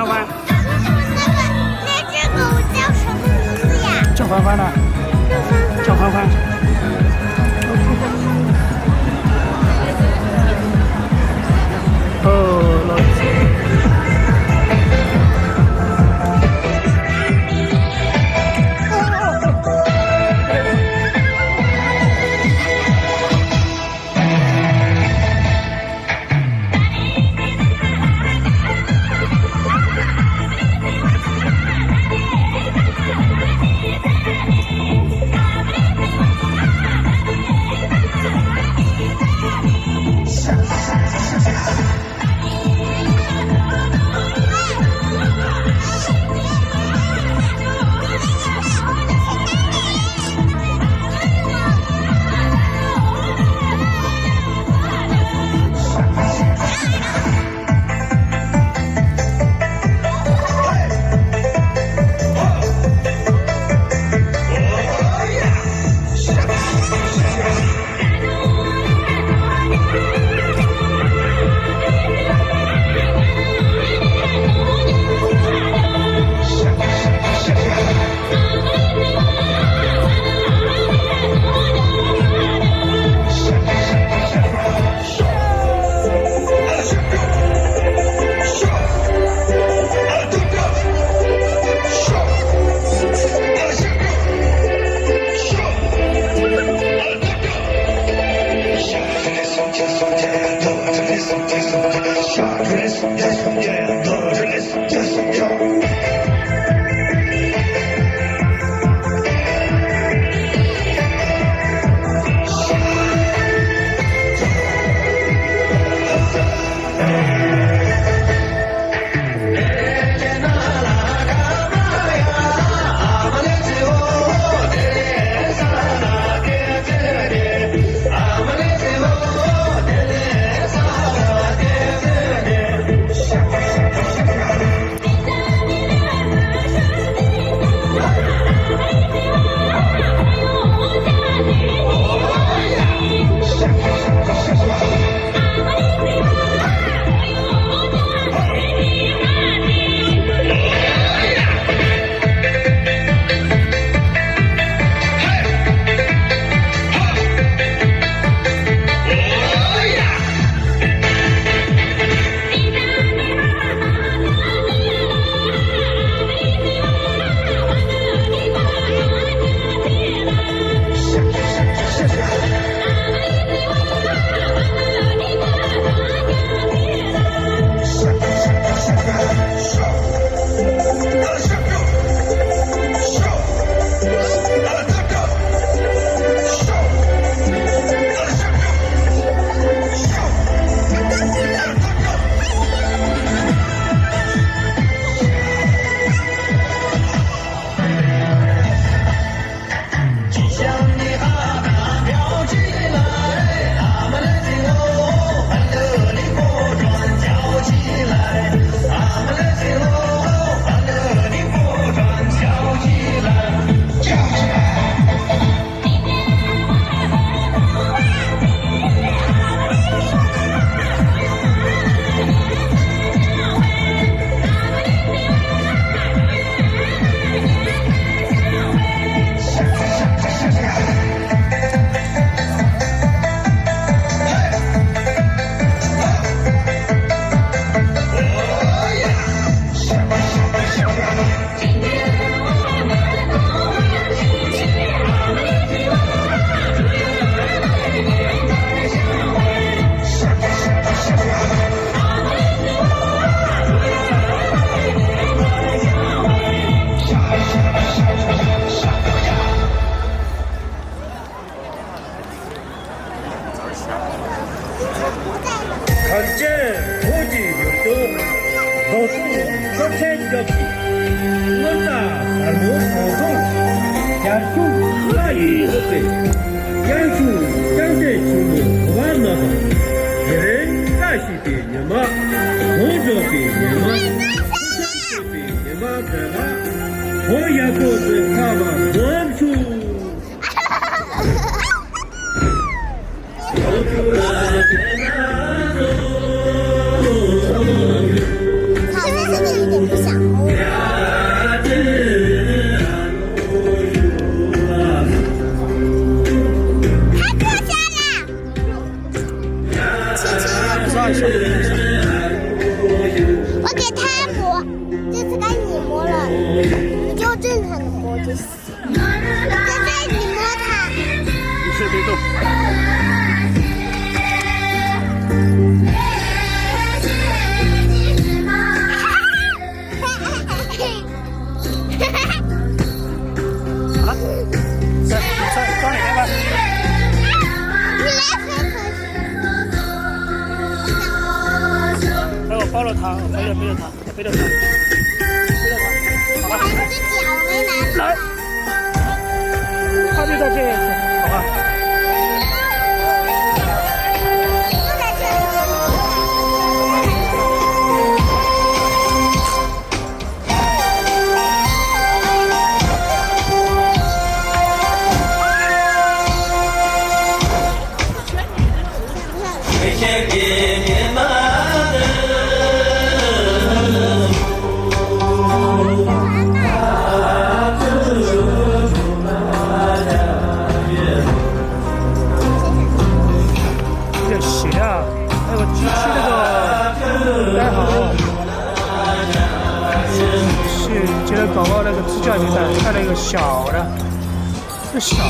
欢欢。那只狗叫什么名字呀？叫欢欢呢。叫欢欢。哦，老师。度。好了，再装里面吧。来，我抱着他，我背着他，背着他，好吧。还有个脚没拿出来。他就在这一次，好吧。搞到那个支架里面带了一个小的，这小的。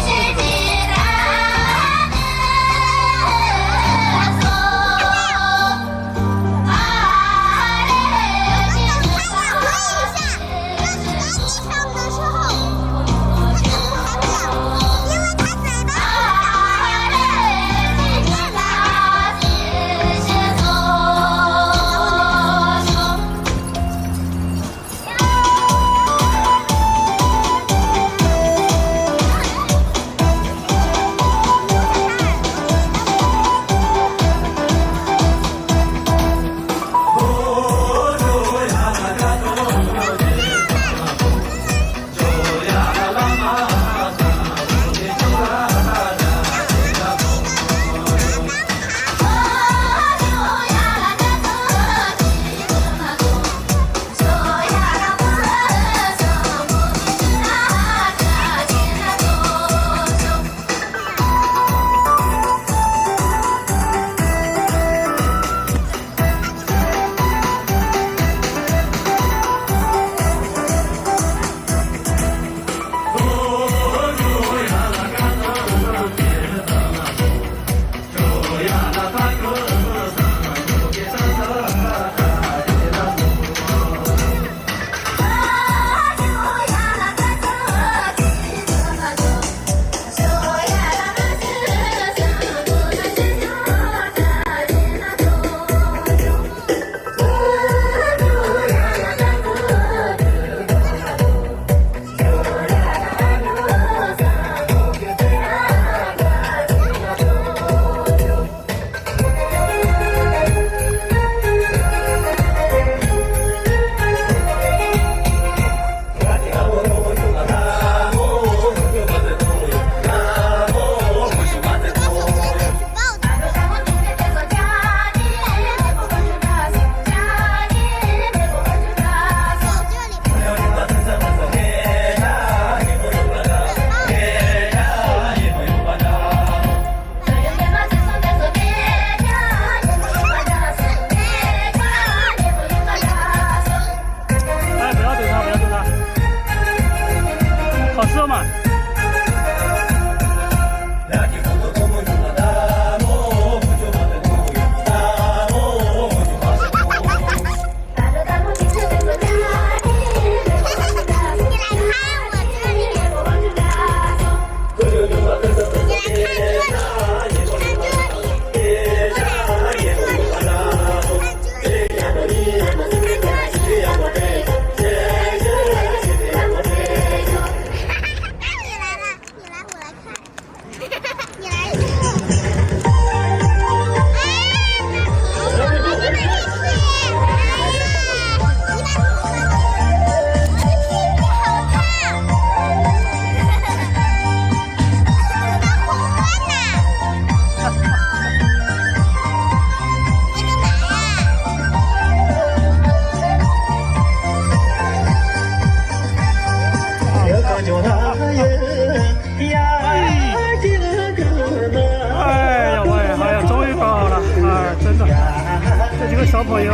小朋友，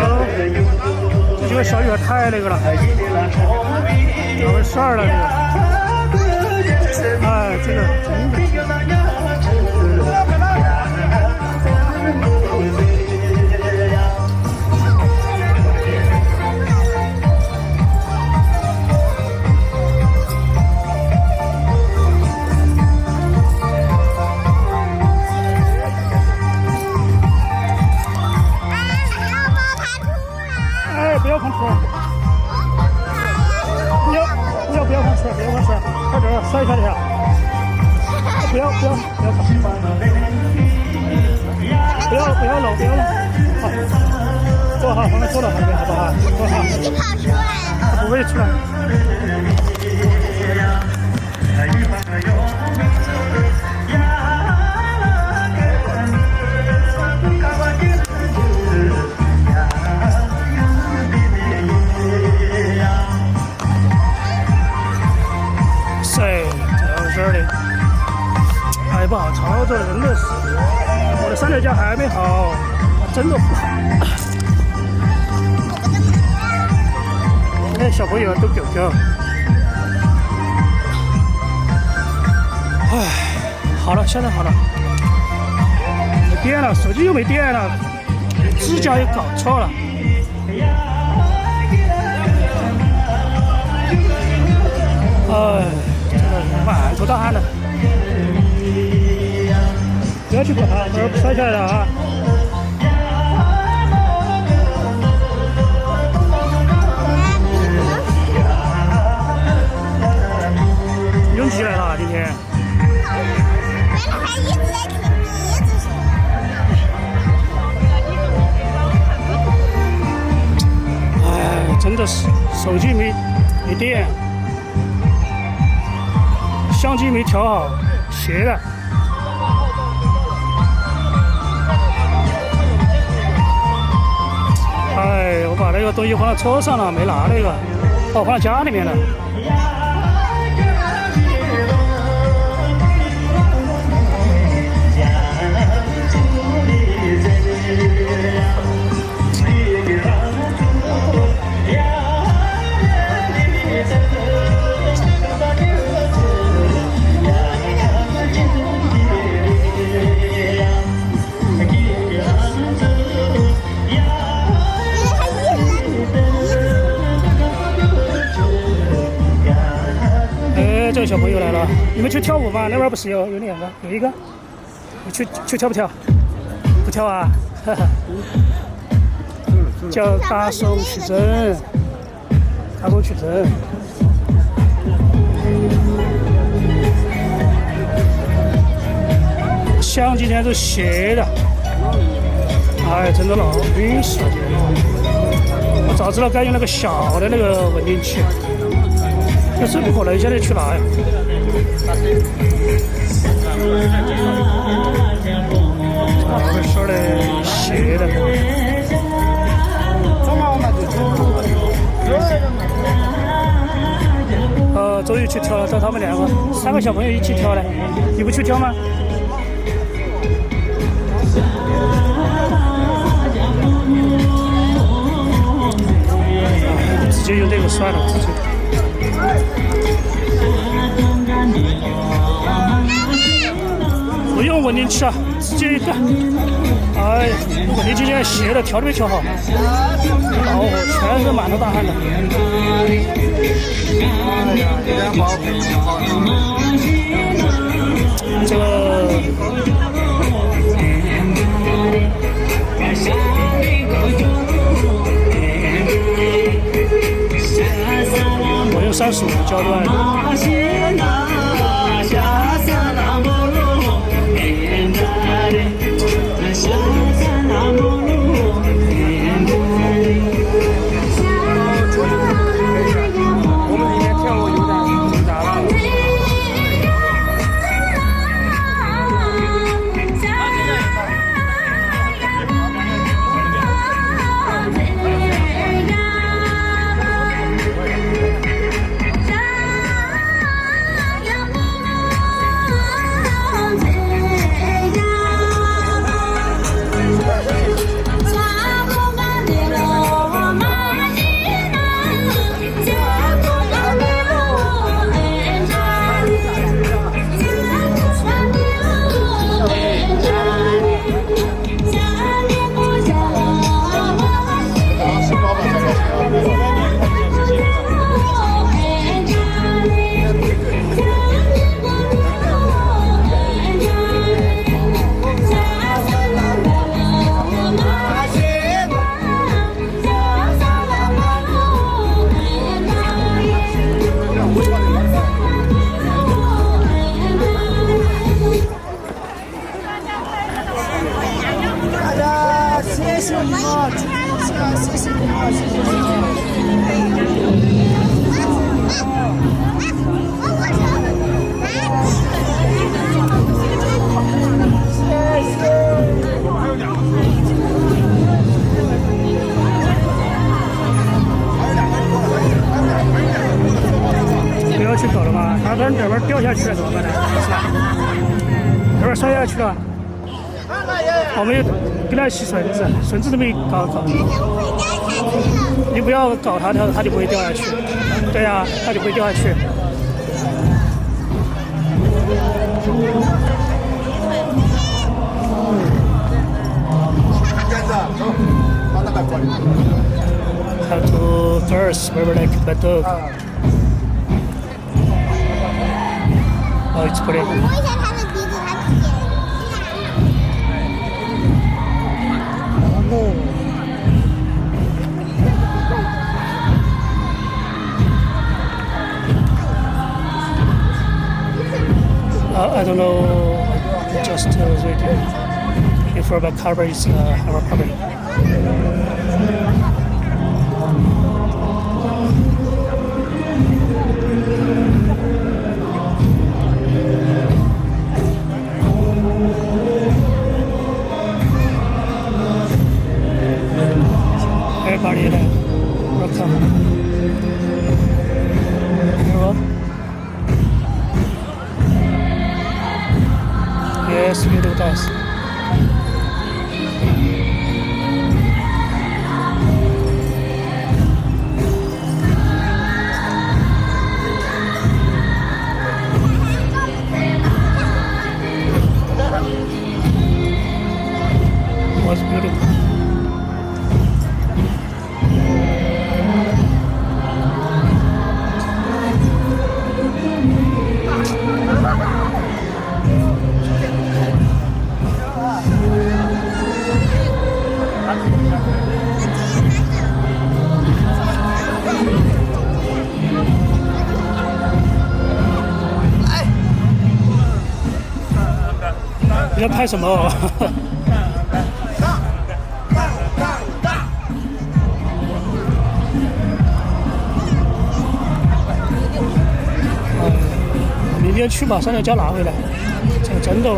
这几个小女孩太那个了，哪回事儿了？这个，哎，这个真的。不要跑，不要搂，好，坐好，我们坐到旁边好不好？坐好。自己跑出来了。他不会出来。还不好操作，真的是，我的三脚架还没好，真的不好。那小朋友都狗狗。唉，好了，现在好了，没电了，手机又没电了，支架又搞错了。哎，真的满头大汗的。不要去管它，等会摔下来了啊！永吉来了，今天。原来还一直在舔鼻子。哎，真的是，手机没电，相机没调好，斜的。哎，我把那个东西放到车上了，没拿那个，我放到家里面了。这个小朋友来了，你们去跳舞吗？那边不是有两个，有一个，你去跳不跳？不跳啊，哈哈。叫嘎松曲珍，嘎松曲珍。相机今天是斜的，哎，真的老晕死了。我早知道该用那个小的那个稳定器。但是不可能现在去拿呀！咋回事嘞？斜的。终于去跳了，找他们两个3个小朋友一起跳嘞，你不去跳吗？直接用这个算了，直接。不用稳定器啊，直接一个。哎，稳定器现在斜的，调都没调好，老火全是满头大汗的。哎呀，这个我用35焦段。是吧？一会儿甩下去了，我们又给他洗绳子，绳子都没搞。你不要搞它，它就不会掉下去。对呀、它就不会掉下去。How to girls very like bad dog. Oh, it's pretty. 摸一下它的鼻子，它舔。I don't know. Just read. If rubber cover is our problem. Everybody there, welcome. Hello. Yes, we do that. Was beautiful. Hey. 你要拍什么？明天去马上要交拿回来，这个真的。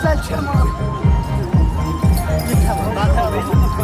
山全吗？你看我哪台没这么快？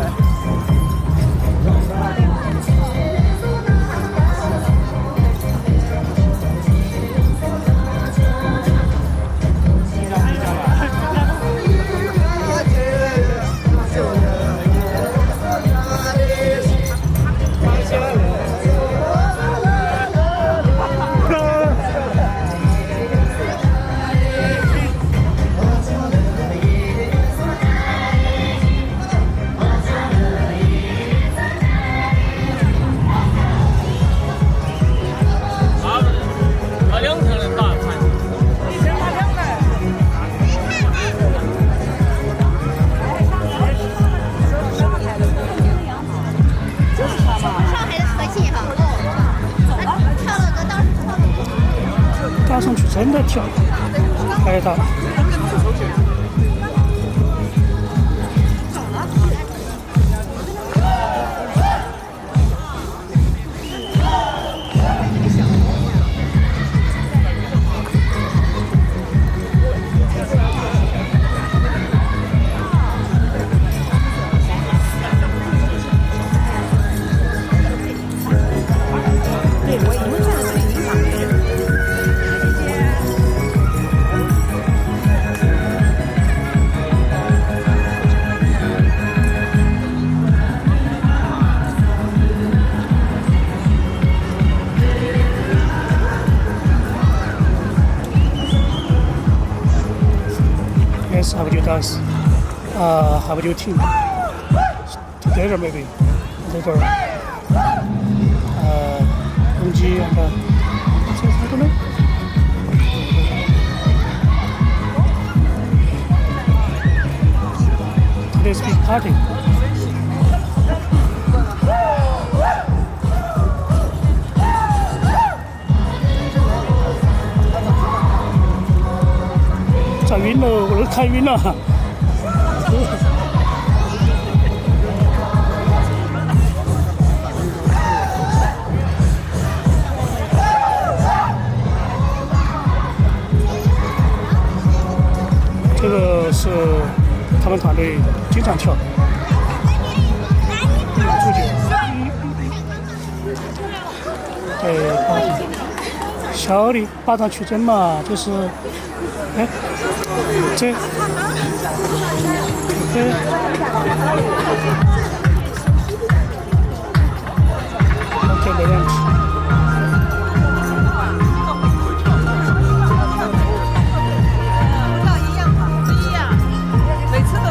嘎松曲真的跳，太大了。Yes, how would you dance? How would you team? Together maybe. Later. Yongji and I don't know. Today's big party. Chạy晕了，我都开晕了。这个是他们团队经常跳的。注解。对，小的巴掌取针嘛，就是，哎。这OK 没问题。一样吗？不一样，每次都是。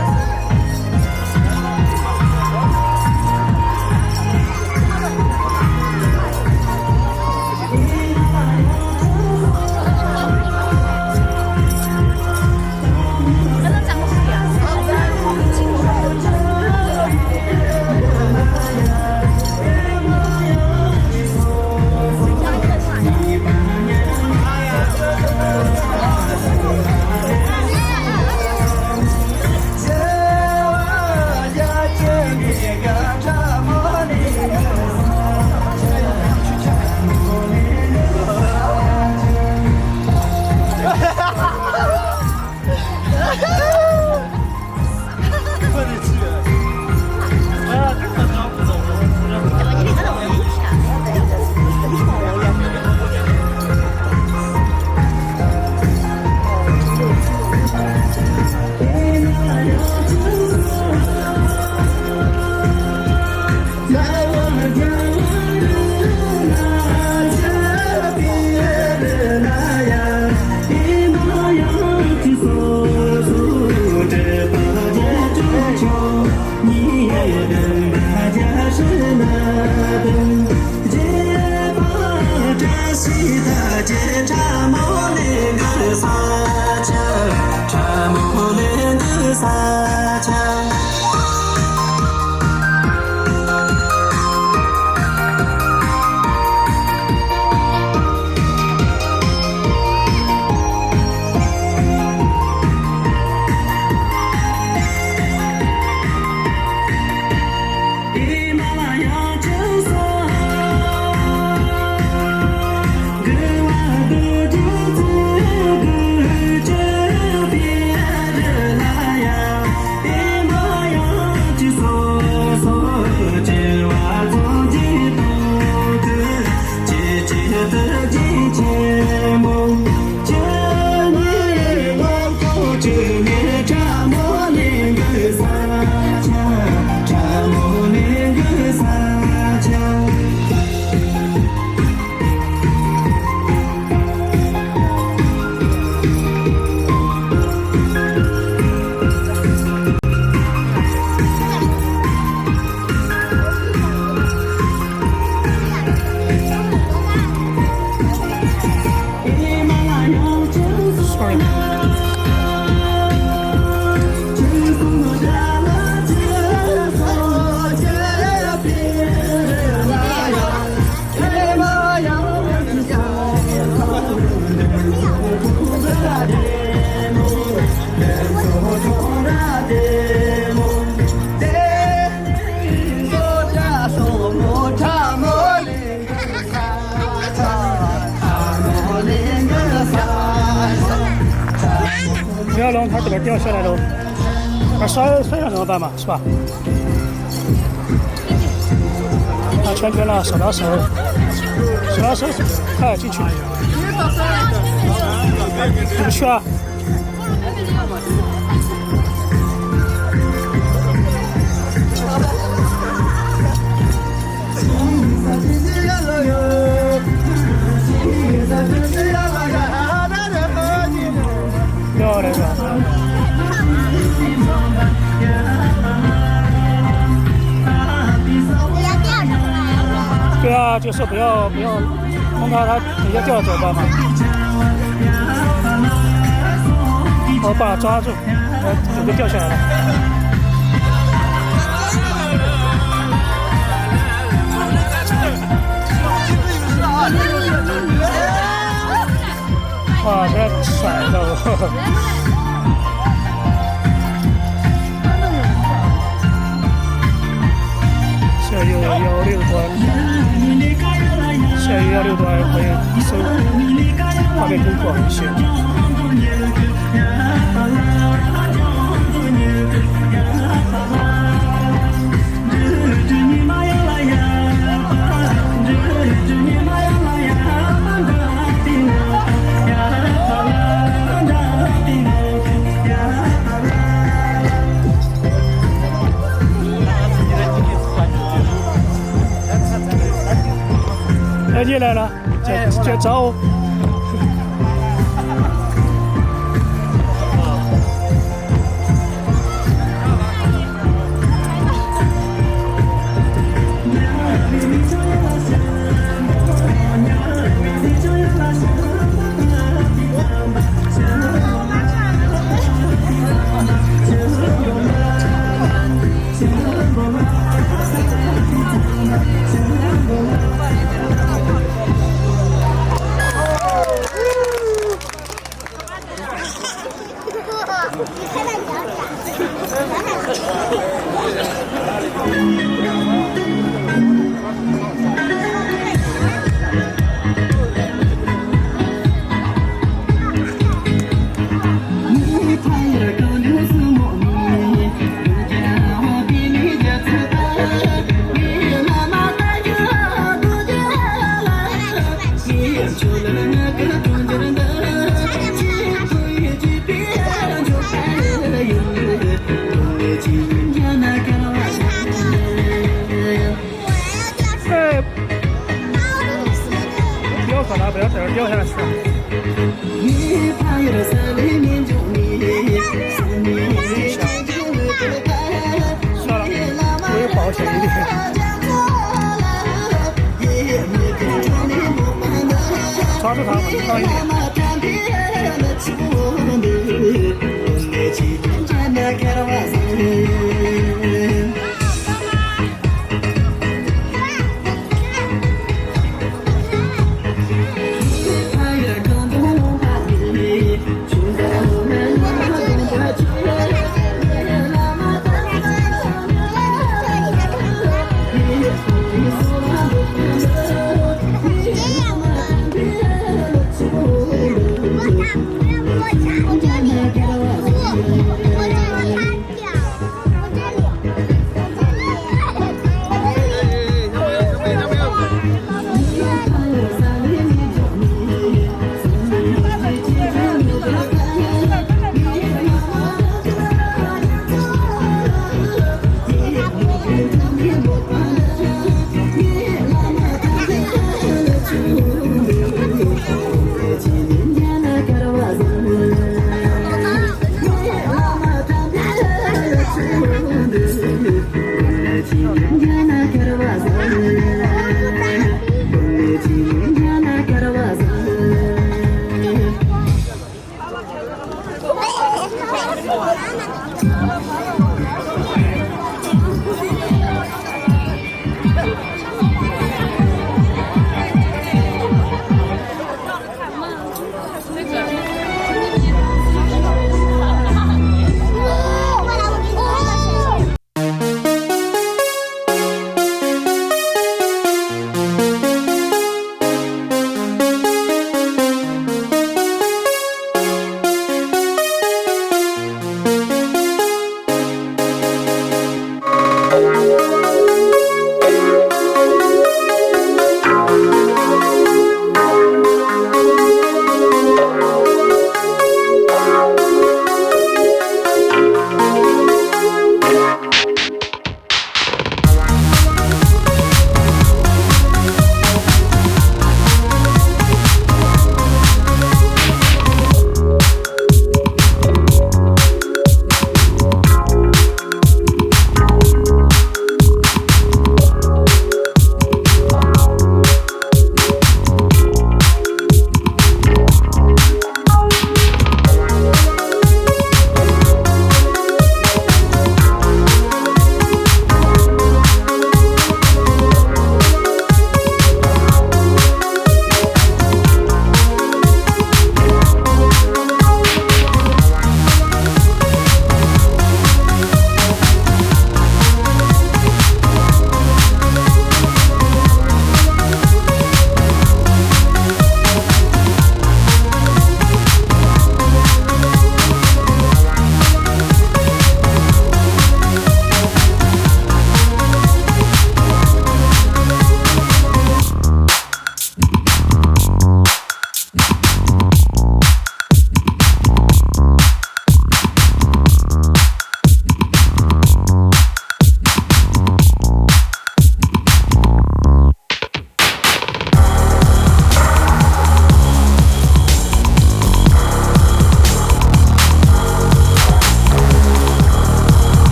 口里面。不要让它这个掉下来喽，它摔了怎么办嘛，是吧？拿圈圈了，手拉手，手拉手，快进去。进不去啊！漂亮吧？对啊，就是不要弄它等下掉了怎么办嘛？我把它抓住，准备掉下来了。哇，这甩的我。下游16端，下游16端会收画面更广一些。你来了，接招！不要等着掉下来吃。算了，我也保险一点。抓住它，放一点。这样吗？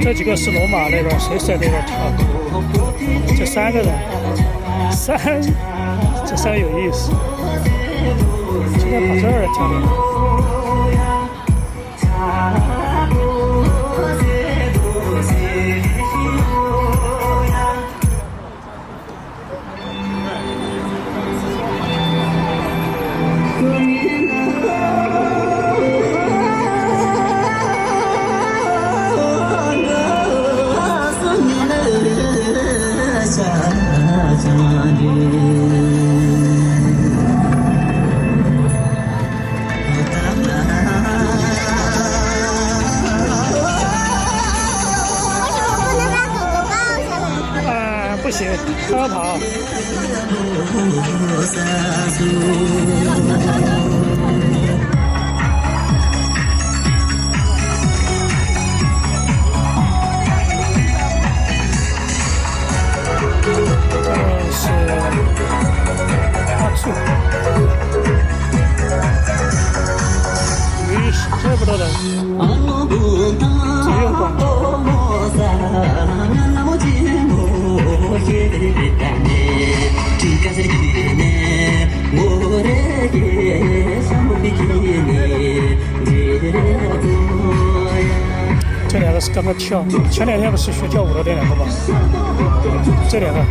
这几个是罗马那边谁在那边跳？这3个人，这3个有意思。今天跑这儿跳的。不行，他要跑。这是阿醋。这不多人，只用广告。这2个是刚刚跳，前2天不是学跳舞的这2个吗？这2个。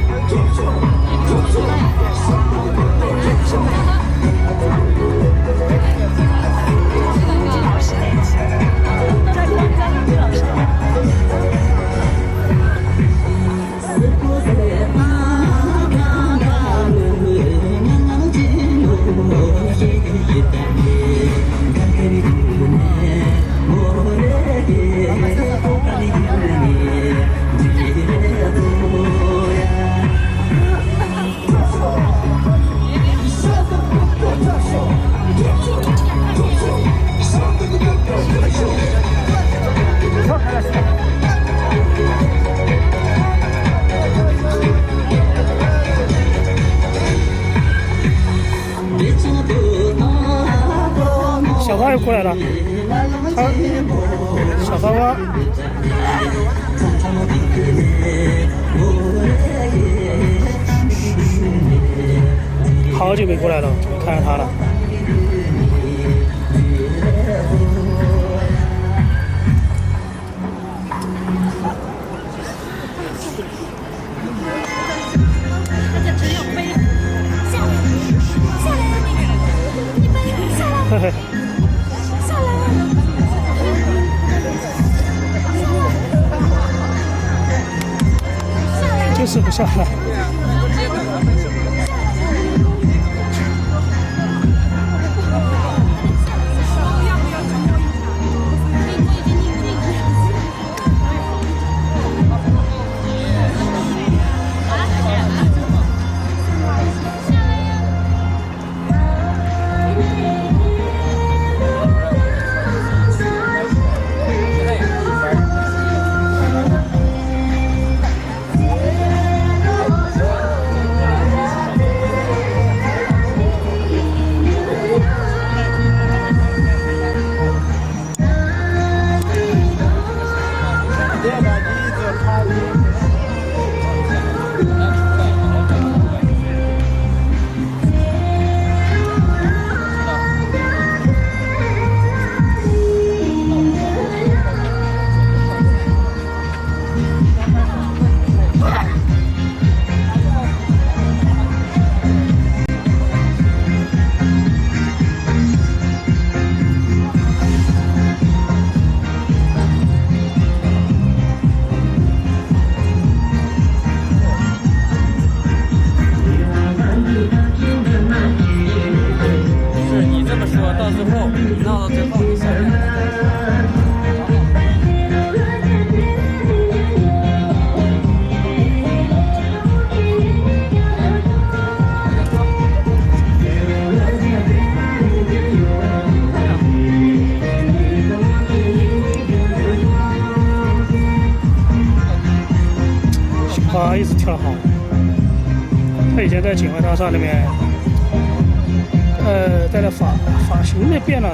小花又过来了，小花花，好久没过来了，看见他了。嘿嘿。就是不下来。一直跳得好。他以前在锦外大厦里面，在那发型也变了。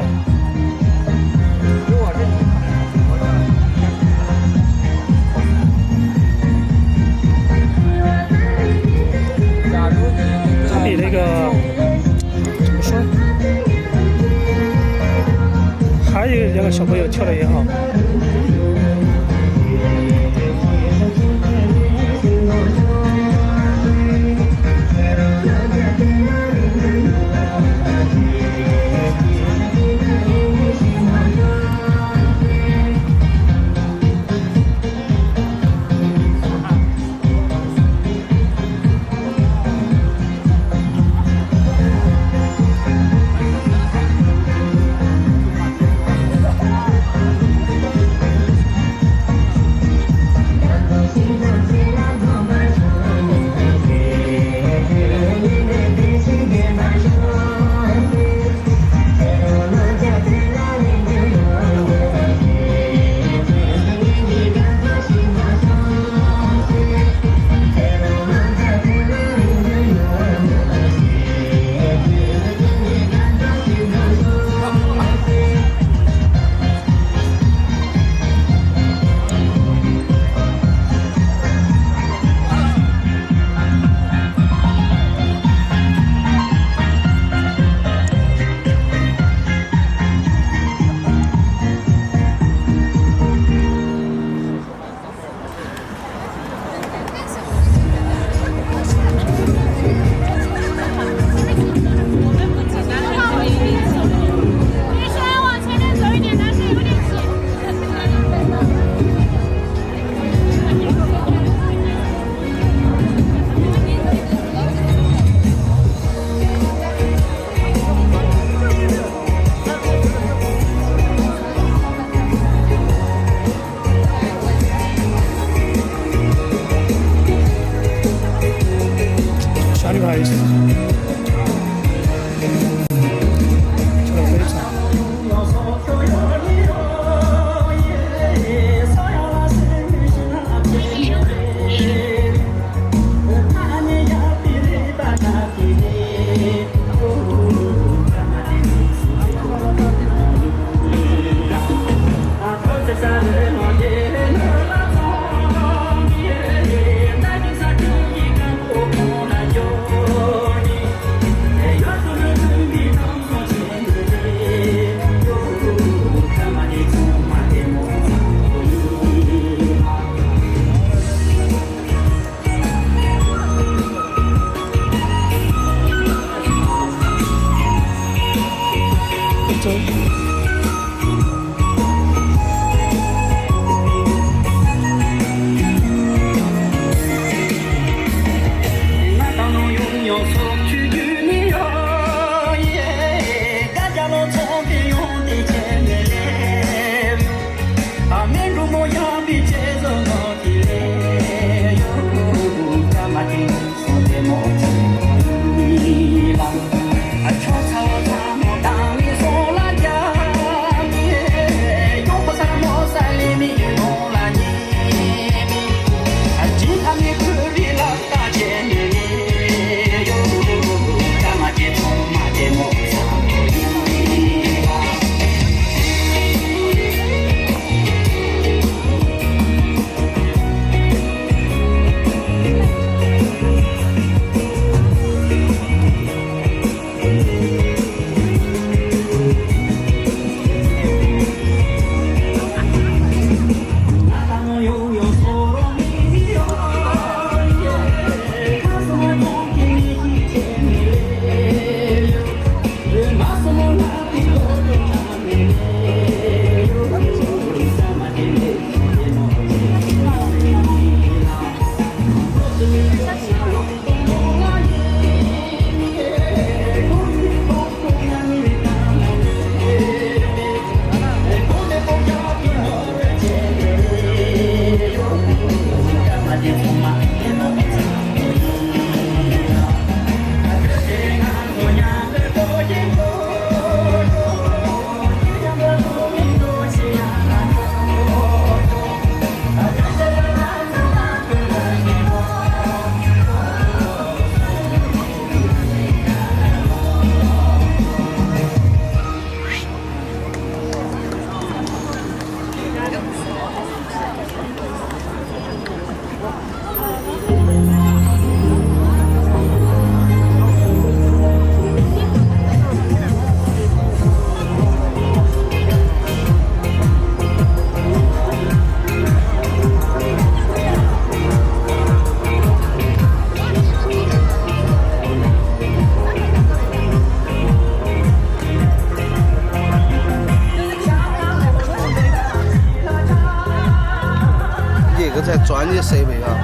专业设备啊。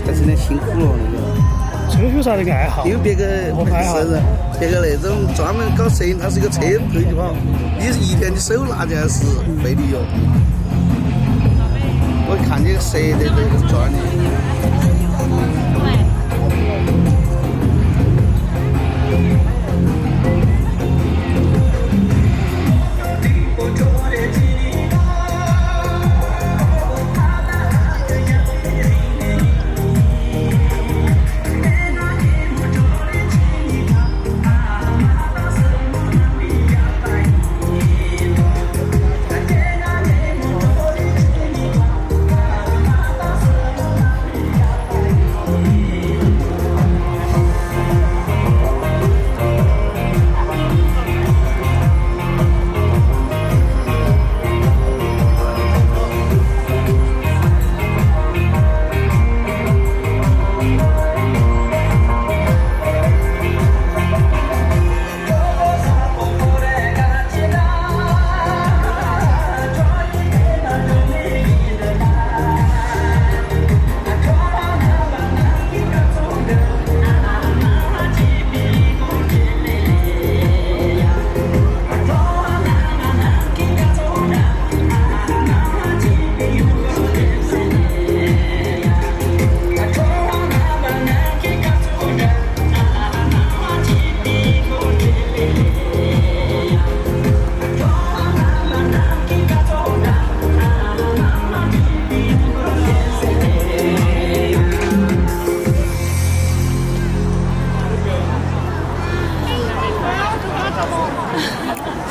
还是有点辛苦了那个。这有啥的爱好？因为别个不是别个那种专门搞摄影，他是一个车推就跑，你是一天你手拿起来是费力哟。我看你摄的这个专业。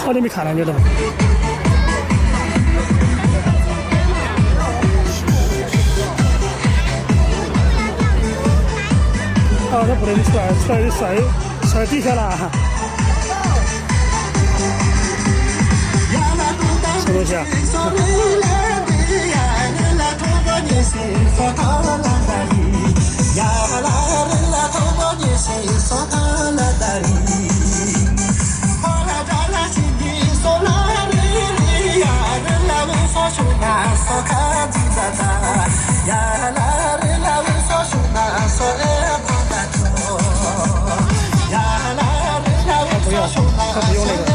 好久没看了，你都。哦，他不能出来，出来就摔底下了。什么东西啊？他不用那个。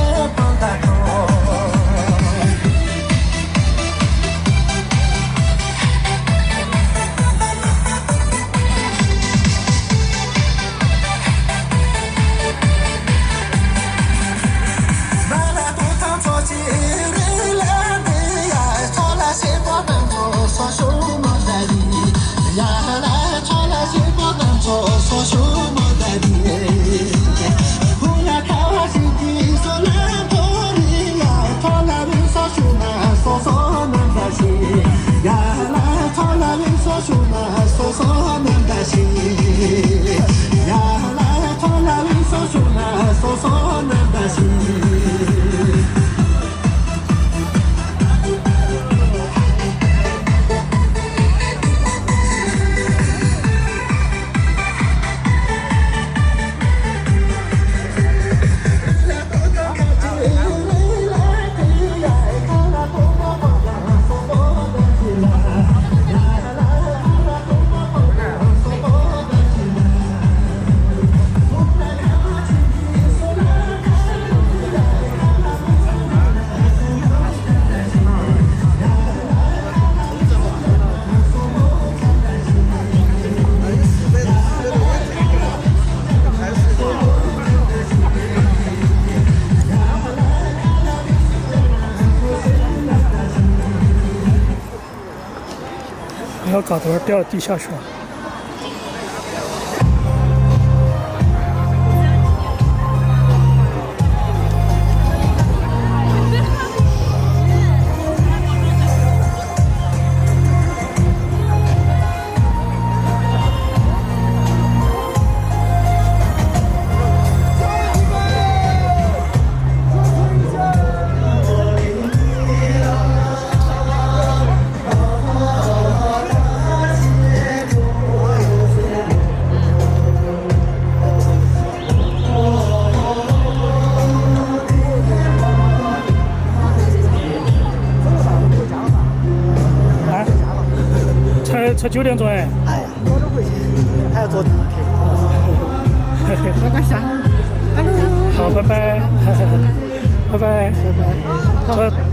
要搞头掉地下去了。才9点钟哎。哎呀，早点回去，还要坐地铁。没关系啊。好，拜拜，拜拜，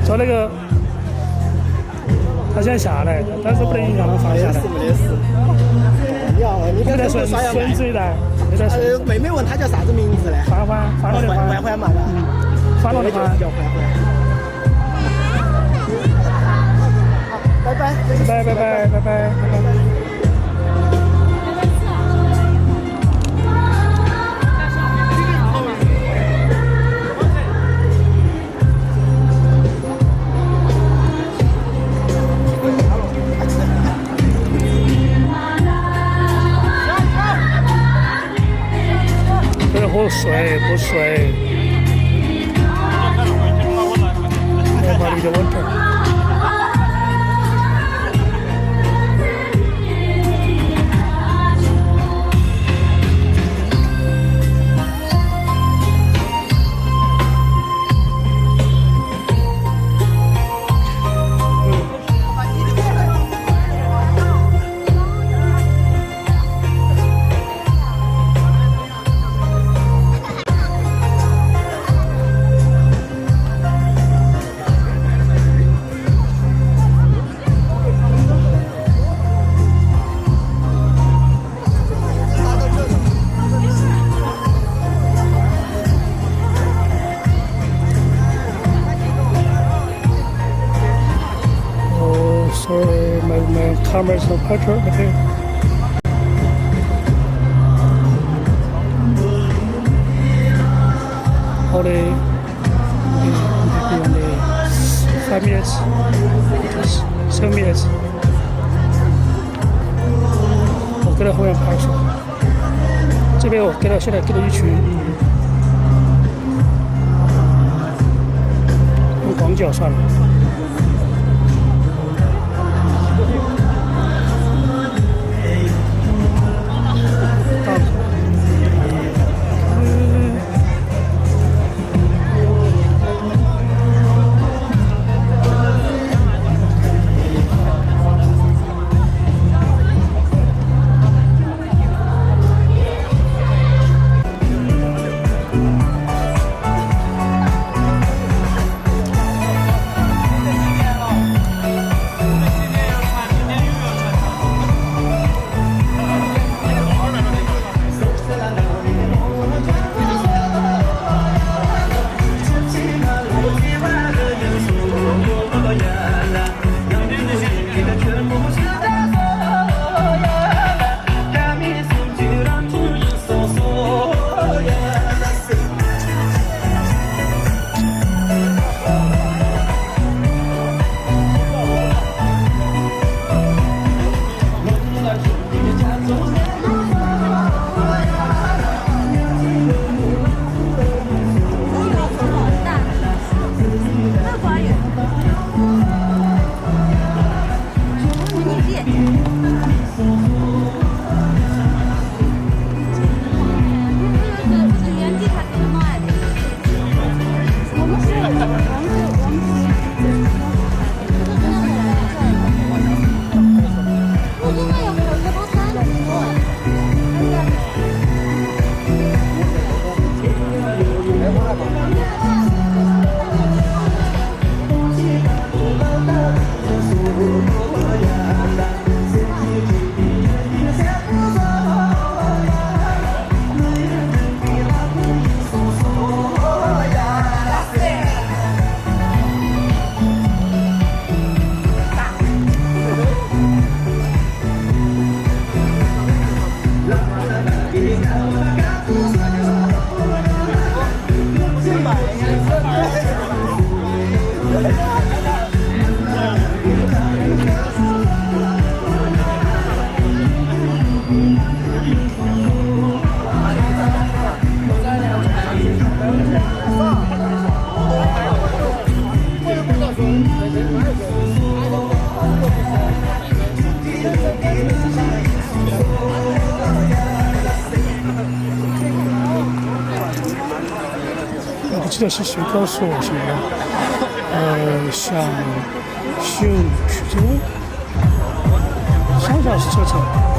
坐那个，他想下来，但是不能让他放下来。没得事。你不要顺嘴来，妹妹问他叫啥子名字呢？欢乐的欢。欢嘛，欢乐的欢。叫欢。好，拜拜。拜拜。不水，我把你的问题。Sorry, my camera's not better. Okay. Only 5 minutes, 7 minutes. 我给他后面拍出，这边我现在给他一群，用广角算了。我不记得是谁告诉我什么的，想秀曲珍，想双桥车城。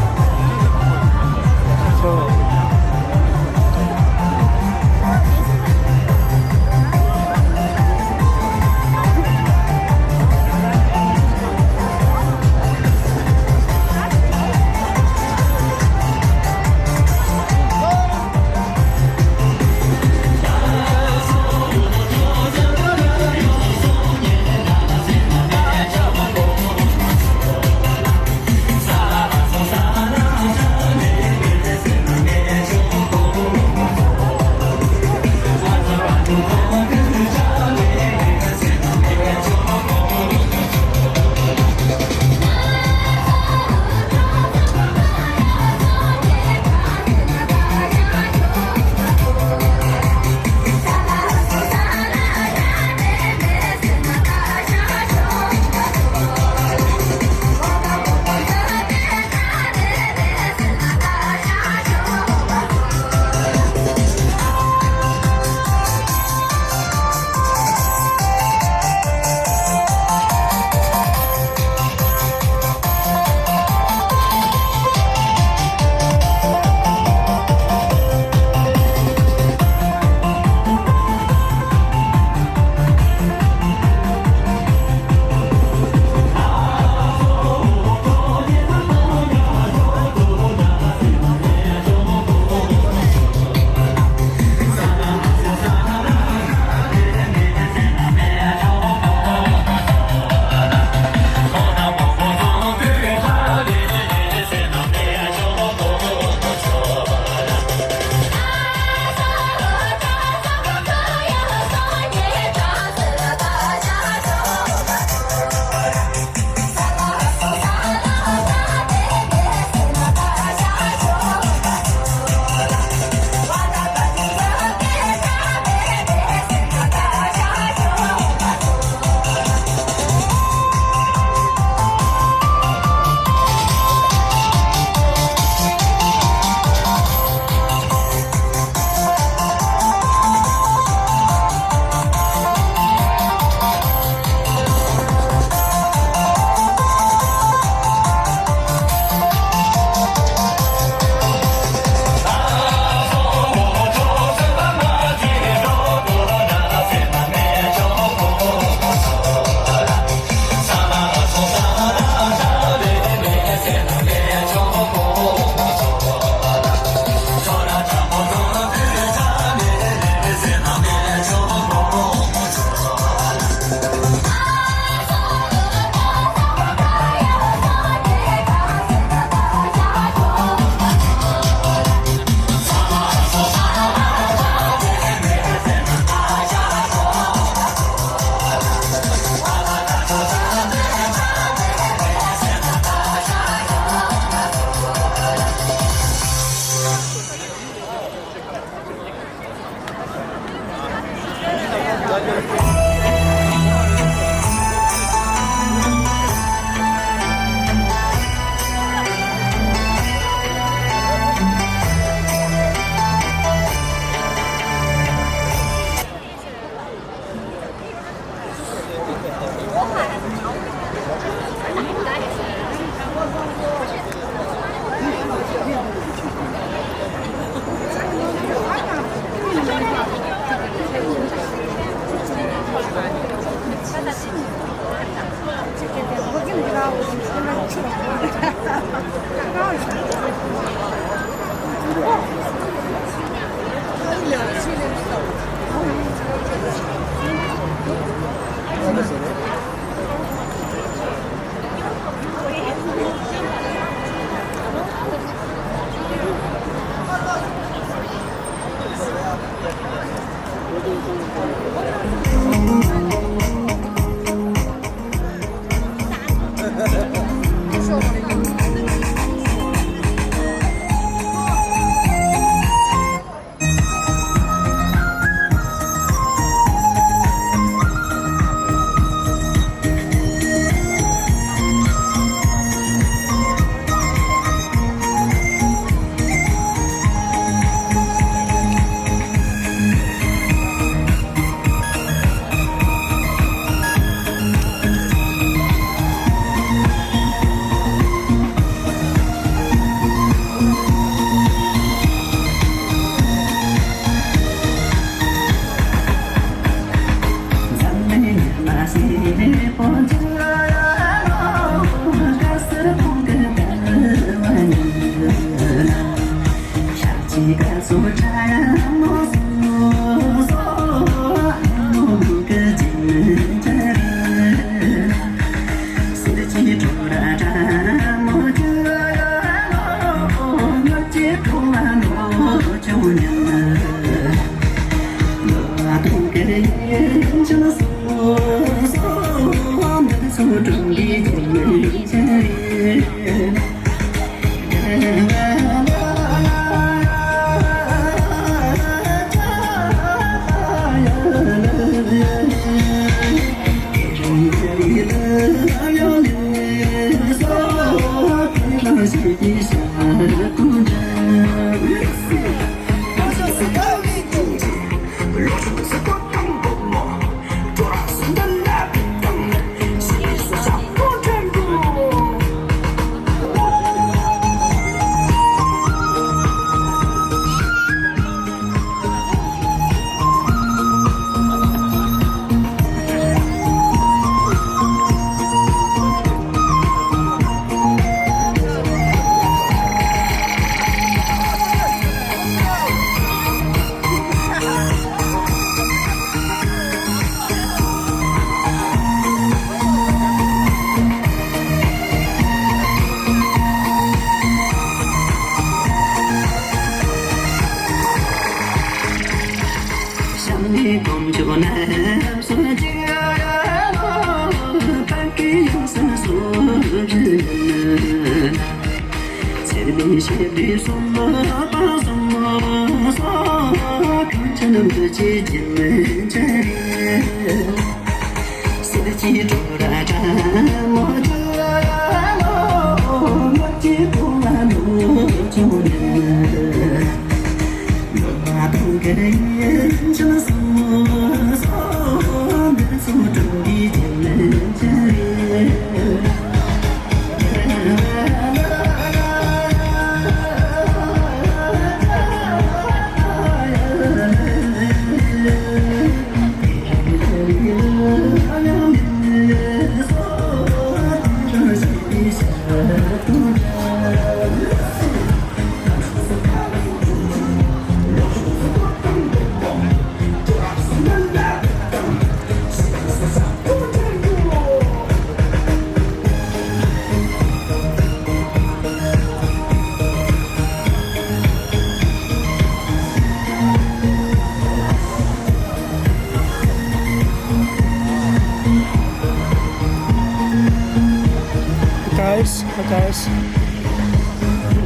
guys，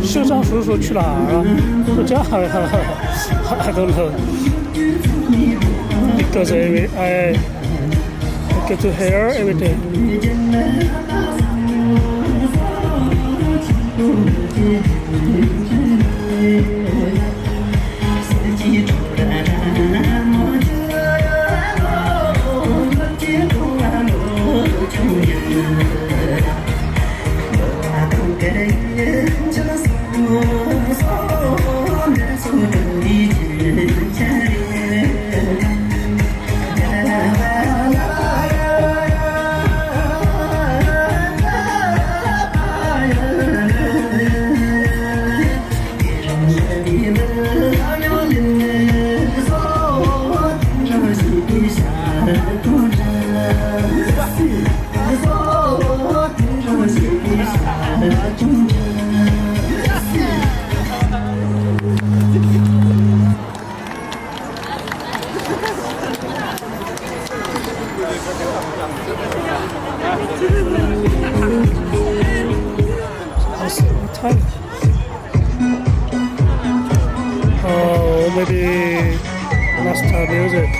秀章叔叔去哪儿了？不叫了 ，I don't know。Because I get to hear every day。Oh, maybe last music.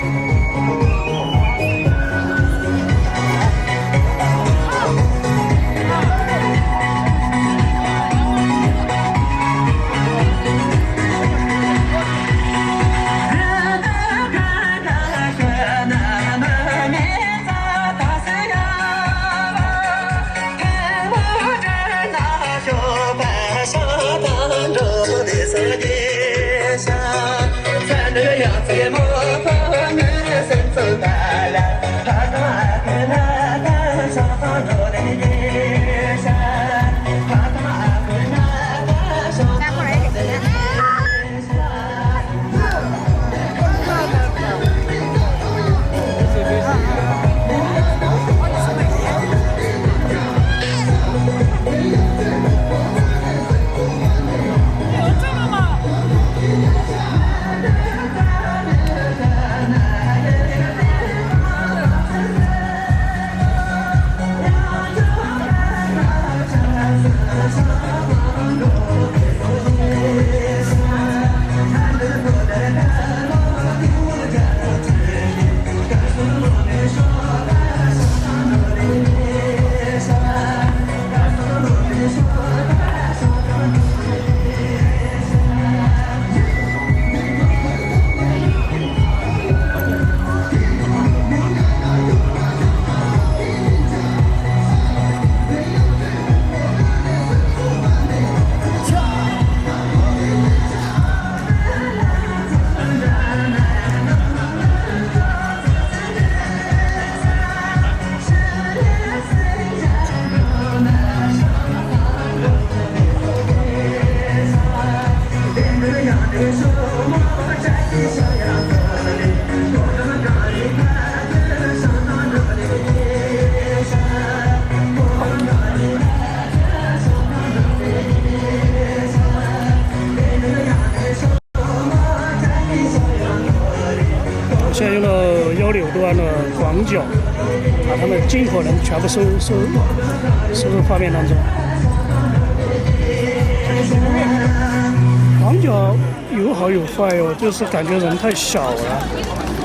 现在用了16端的广角，把它们尽可能全部收入画面当中。广角有好有坏哟，就是感觉人太小了。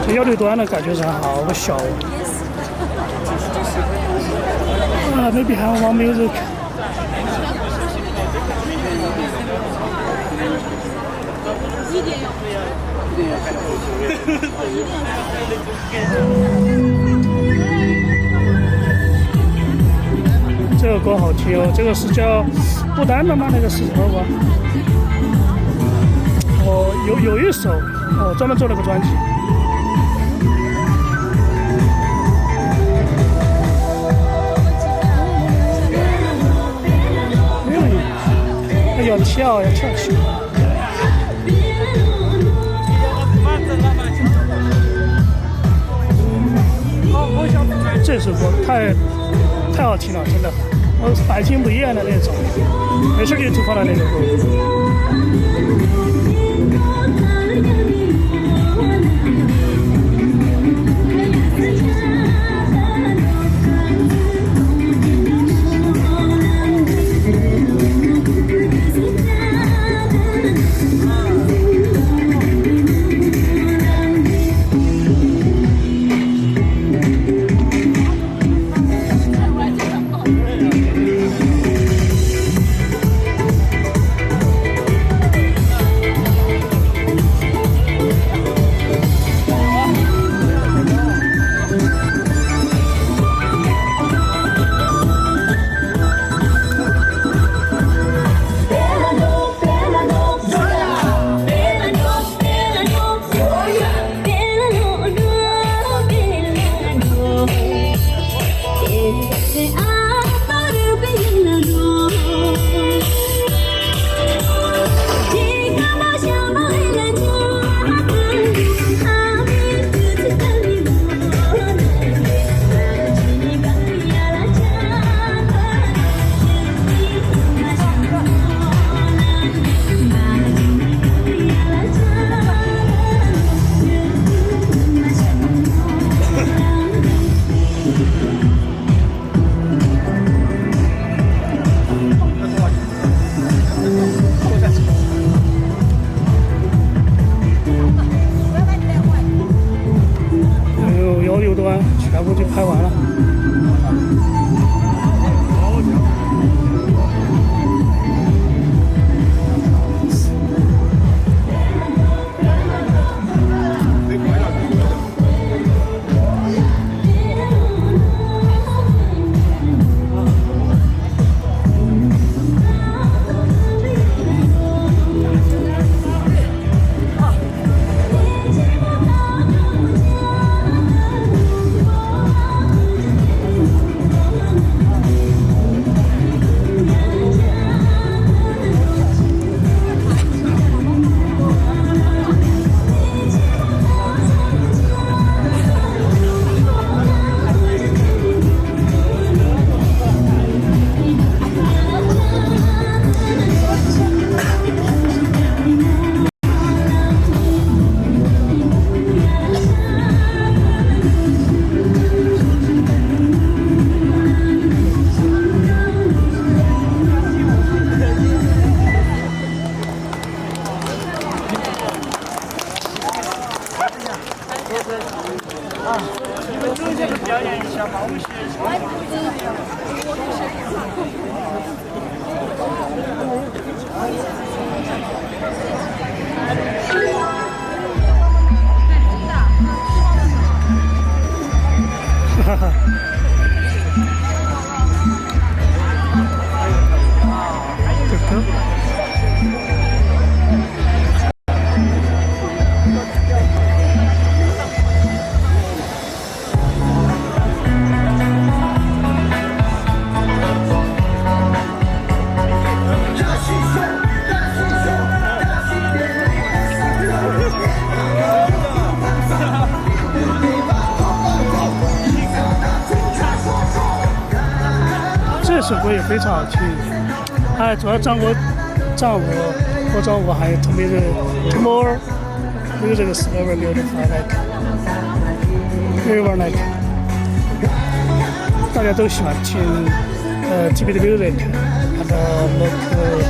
这16端的感觉人好小啊！Maybe have one music。这个歌好听哦，这个是叫不丹的吗？那个是什么歌？哦，有一首哦，专门做了个专辑。要跳起。这首歌太好听了，真的，我百听不厌的那种，没事就放到那个歌。全部就拍完了。这首歌也非常好听，哎，主要张国还有特别的 more music is very beautiful, I like. 女娃来看，大家都喜欢听级别的女人看，看到那个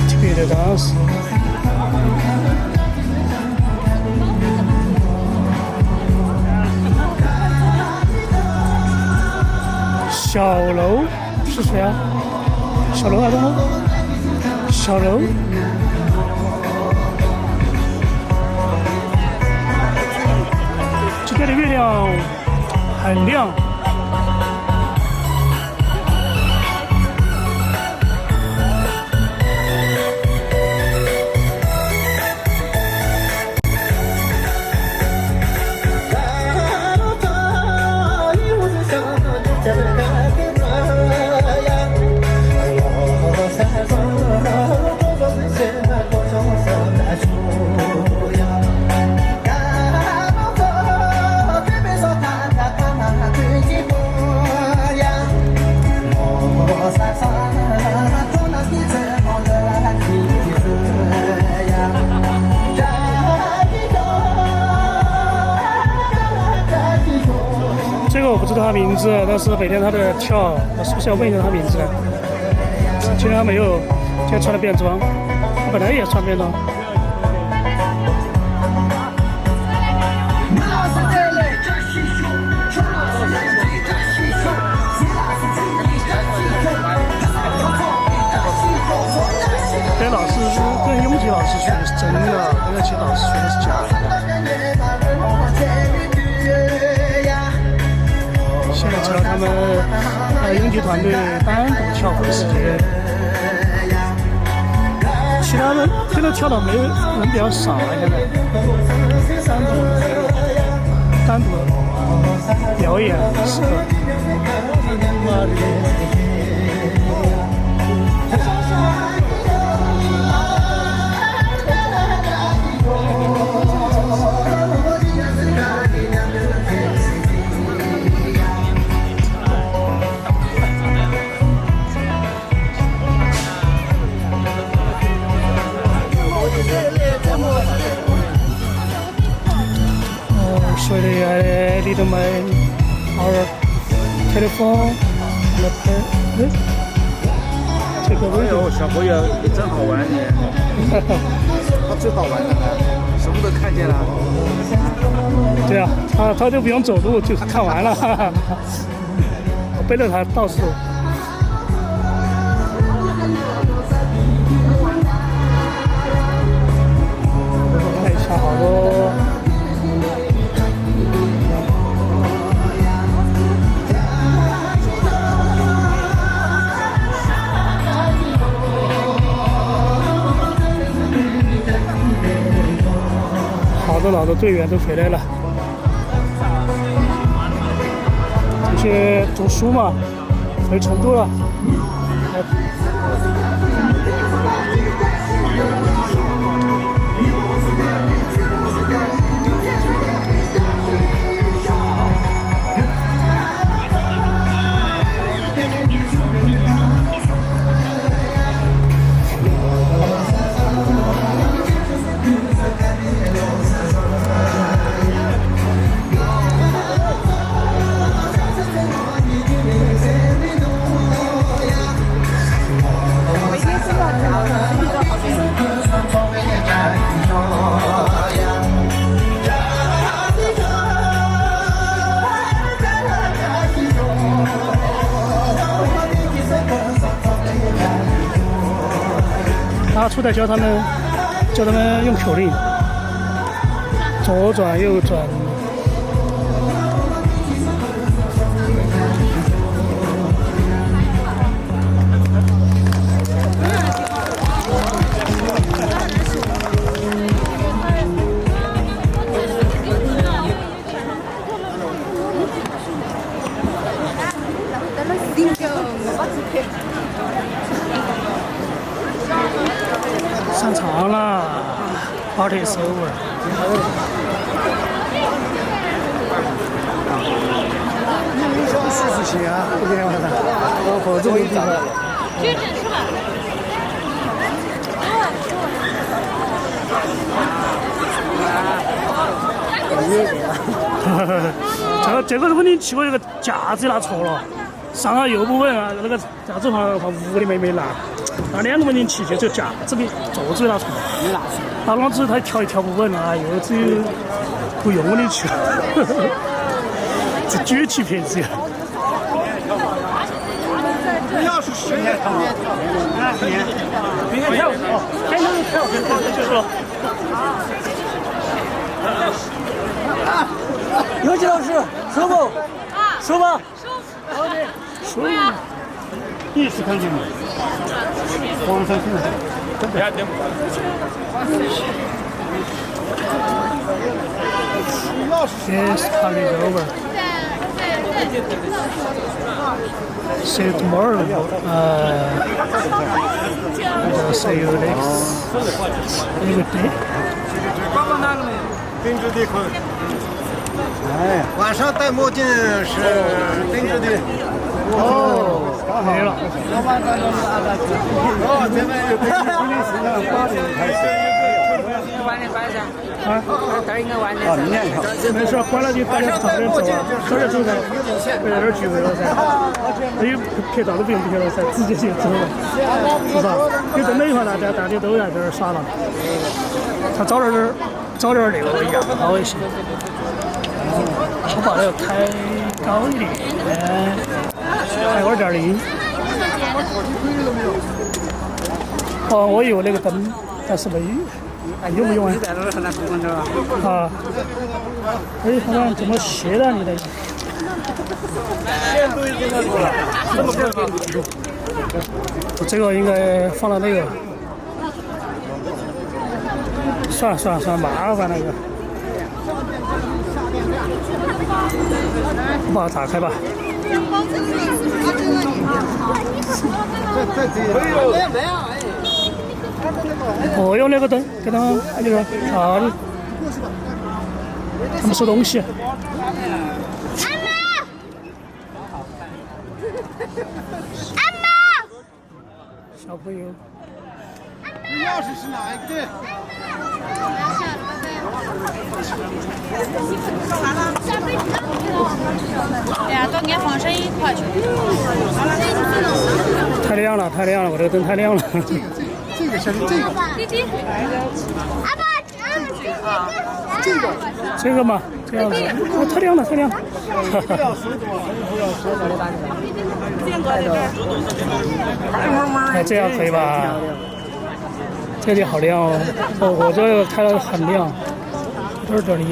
级别的当时。小楼是谁啊？小楼还是呢？小楼。今天的月亮很亮。这个我不知道他名字，但是每天他的跳，我是不是要问一下他名字呢？今天他没有，今天穿了便装，他本来也穿便装。跟老师跟雍吉老师学的是真的，跟那些老师学的是假的。现在知道他们雍吉团队单独跳舞的时间，其他人现在跳的没人比较少了，现在单独表演时刻。所以I need our telephone and pen。这个哎呦，小朋友你真好玩你，他最好玩了，什么都看见了。对啊，他就不用走路就看完了，我背着他到处。看一下好多。老的队员都回来了，这些读书嘛，回成都了。他出来教他们用口令，左转右转。上场了 ，Party is over。40钱啊，不给我的，我跑这么地方。这真是吧？我约你了。这个稳定器我这个架子拿错了，上下又不稳啊，那个架子放屋里面没拿，那2个稳定器就只有架子的座子拿错了，那老子他调一调不稳啊，又只有不用稳定器了，这具体配置。你要是10年长，明天跳哦，天天跳，就是说。尤其老师，舒服？舒服？舒服。第一次看见吗？皇上现在真的。Yes, hand it over. See you tomorrow. I'll see you next day. 定制的可以。哎，晚上戴墨镜是定制的。哦，没了。哦，现在有定制的是8点开始。晚点摆噻。啊，这应该晚点。明天好。没事，关了就大家早点走啊，早点走噻，不在这儿聚会了噻。没有拍照都不用拍了噻，直接就走了，是吧？有灯的话，大家都在这儿耍了。他早点那个样好一些。我把那个开高一点，开2.0。哦，我有那个灯，但是没有。用不用啊？啊！哎，好像怎么斜了你的？这个应该放到那个。算了，麻烦那个。我把它打开吧。我用那个灯给他们那个啥的，他们收东西。安妈，小朋友。你钥匙是哪一个？哎呀，多给放声音快去。太亮了，我这个灯太亮了。这个像这个。弟弟。阿爸，这个嘛，这样子。哦，太亮了。哎，这样可以吧？这里好亮哦，我这个开的很亮，2.0。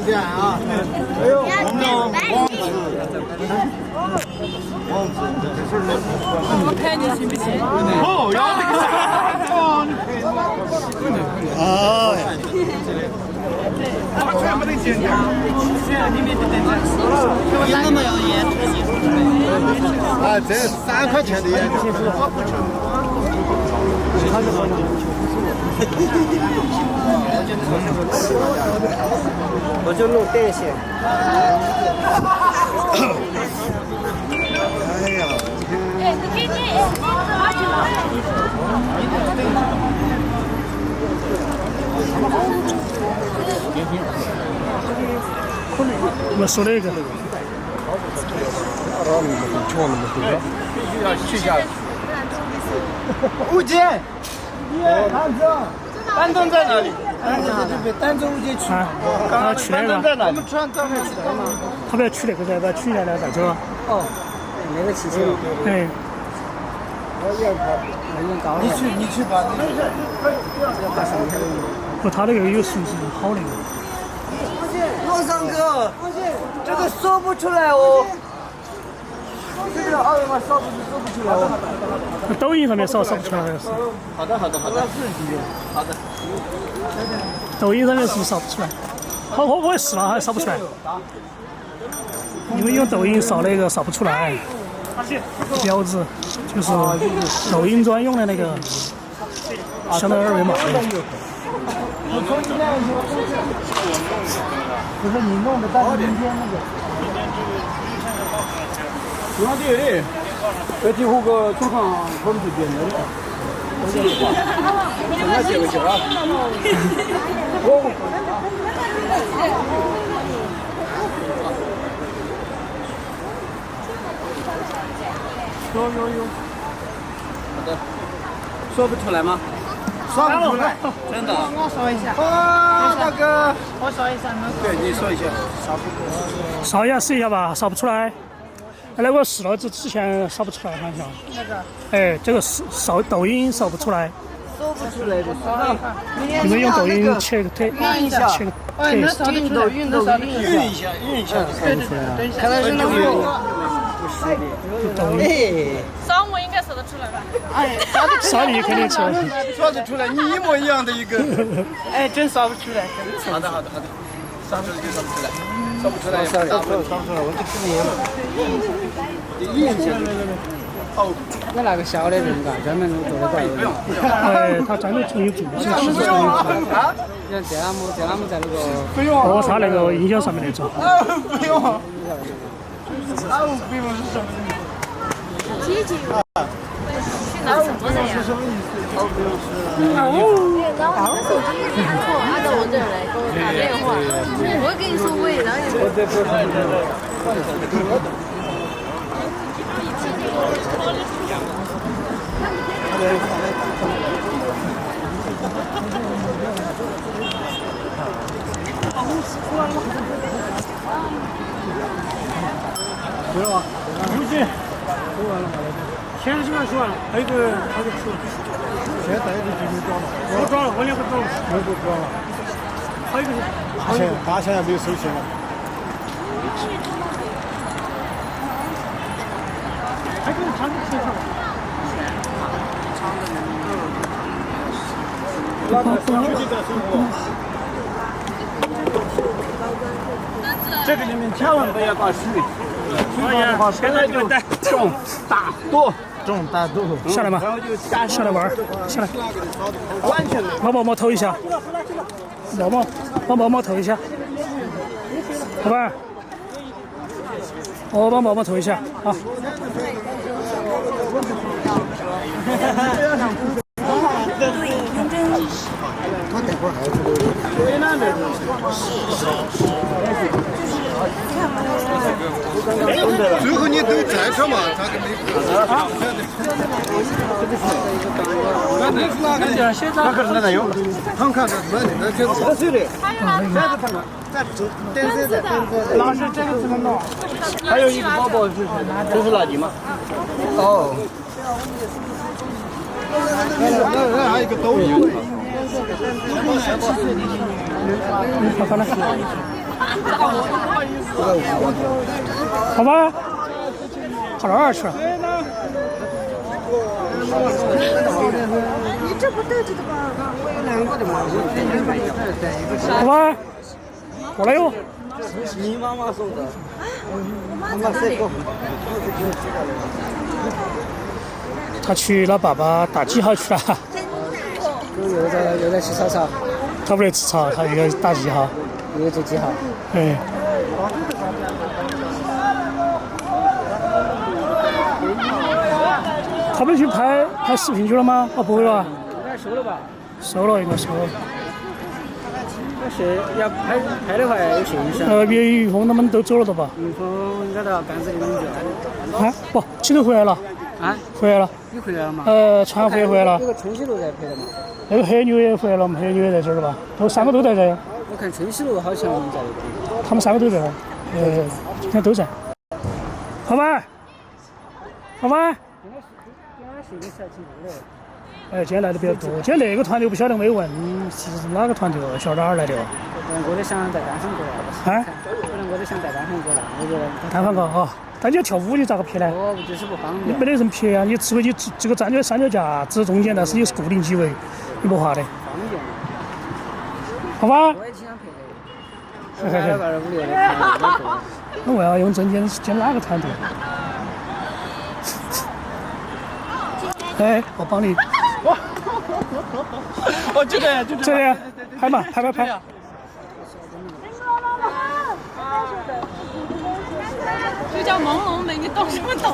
点啊！哎呦，我看你行不行？哦，要这个哦，他全部都剪掉。哪个没有烟？啊，这3块钱的烟。我就弄电线。哎呀，我说那个。去下。物件。单灯在哪里？对，单灯物件去。他去那个。我们穿单灯去的吗？他不要去那个噻，把去下来再走啊。哦，那个汽车。哎。你去吧。不，他那个有素质好那个。罗尚哥，这个说不出来哦。这个二维码扫不出来哦。抖音上面扫不出来的是。好的。抖音上面是不是扫不出来？好，我也试了，还扫不出来。因为用抖音扫那个扫不出来，标志就是抖音专用的那个，相当于二维码。不是你弄的，但是明天那个。中央队的，这几户个中抗我们这边的。那写个球啊！有。好的。说不出来吗？说不出来，真的。我说一下。哇，大哥，我说一下。对，你说一下。扫一下试一下吧，扫不出来。那个试了之前扫不出来好像。那个。哎，这个扫抖音扫不出来。说不出来的。你们用抖音切个推，运一下。切个哎，那扫得出来，运一下。对，看来是那个。抖音。扫我应该扫得出来吧？哎，扫你肯定扫。扫得出来，你一模一样的一个。哎，真扫不出来。好的。扫不出来就扫不出来，扫不出来，我就不念了。印象。哦，那个小的人嘎，专门做的怪。哎，他专门从有做，是从有做。像这样么在那个。不用。哦，他那个音响上面那种。不用。不用是什么？姐姐。那是什么的呀？我手机没看错，按照我这儿来给我打电话。我跟你说喂，然后你。对了吧？估计说完了嘛？现在基本上说完了，还有一个吃。现在带的就没装了，我装了，我2个装了，2个装了。还有一个他现在没有收钱了。还给我长的吃上。这个里面千万不要搞水。现在就种大豆，下来嘛，下来玩儿，下来。把毛毛投一下，把毛毛投一下，好吧？我把毛毛投一下啊。最后你都在这嘛，他给没啊？那可是那有，看看这那这水的，那是这个只能弄。还有一个宝宝就是这是垃圾吗？哦。那还有一个抖音。好看了。好吧，跑哪儿去了？你这不带着的吧？我有2个的嘛。好吧，过来哟。你妈妈送的。我妈在哪里？他去了爸爸打记号去了。又在吃草草，他不得吃草，他又要打记号。又做记号。哎。他们去拍视频去了吗？哦，不会吧？应该收了吧？收了，应该收了。那是要拍的话要有摄影师。岳云峰他们都走了的吧？云峰应该到干子里面去。啊，不，起头回来了。啊？回来了。你回来了吗？船回回了。有个春熙路在拍的嘛。那个黑牛也回来了，我们黑牛也在这儿了吧？都3个都在这。我看春熙路好像在那边。他们3个都在。今天都在。好吧。好吧。今天来的比较多。今天那个团队不晓得没问是哪个团队哦，晓得哪儿来的哦。可能我在想带单反过来。啊？可能我在想带单反过来，我觉得。单反高哈，但你要跳舞你咋个拍呢？我就是不方便。你没得人拍啊，你除非你这个站在三脚架支中间，但是你是固定机位，你不画的。方便。好吧。我也挺想拍的。拍了2、5、6的。那我要用证件兼哪个团队？哎，我帮你。哦，就这样，拍嘛，拍。就叫朦胧美，你懂什么懂？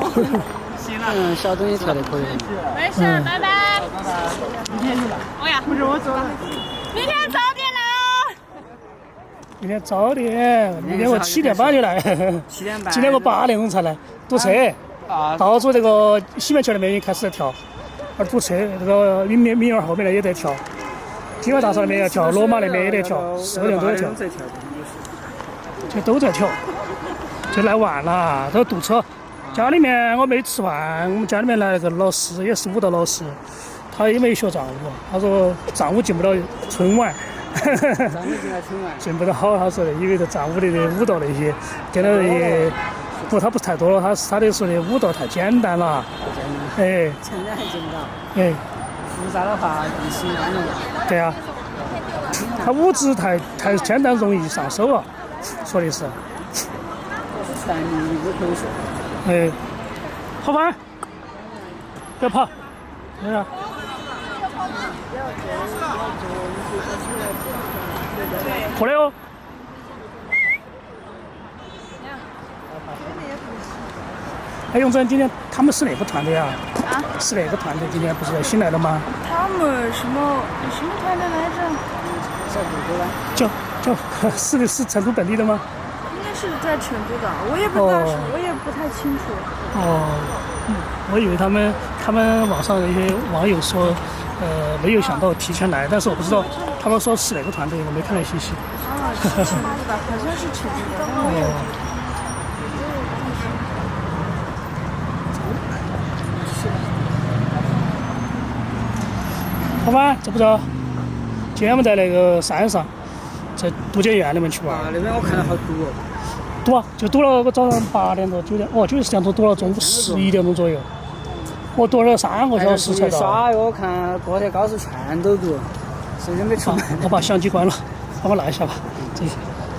行了，小东西跳的可以。没事，拜拜。明天去了。哦呀，不是我走了。明天早点来哦。明天早点，明天我7点8就来。7点半。今天我8点钟才来，堵车。到处这个西面桥那边也开始在跳，而堵车，这个民园后面呢也在跳，金外大厦那边也跳，罗马那边也在跳，4个人都在跳，这都在跳，就来晚了，都堵车。家里面我没吃饭，我们家里面来了个老师，也是舞蹈老师，他也没学藏舞，他说藏舞进不了春晚。进不到，他说的，因为这藏舞的舞蹈那些，跟他也他不太多了，他的说的舞蹈太简单了，哎，成人还进不到，哎，复杂的话更喜欢了。对啊，他舞姿太简单，容易上手啊，说的是。但你不可以说。哎，好吧，不要跑，没事。过来哦。哎，永珍，今天他们是哪个团队啊？啊？是哪个团队？今天不是新来的吗？他们什么团队来着？小哥哥吧。是成都本地的吗？应该是在成都的，我也不大熟，我也不太清楚。我以为他们网上的一些网友说，没有想到提前来，但是我不知道他们说是哪个团队，我没看到信息。是成都的，好像是成都的。好吧，走不走？今天我们在那个山上，在都江堰里面去玩。那边我看到好堵哦。堵啊，就堵了个早上8点多9点，9时间多堵了中午11点钟左右。我堵了3个小时才到。耍哟，我看过条高速全都堵，谁都没出门。我把相机关了，帮我拿一下吧。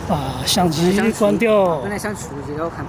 把相机关掉。本来想出去的，我看。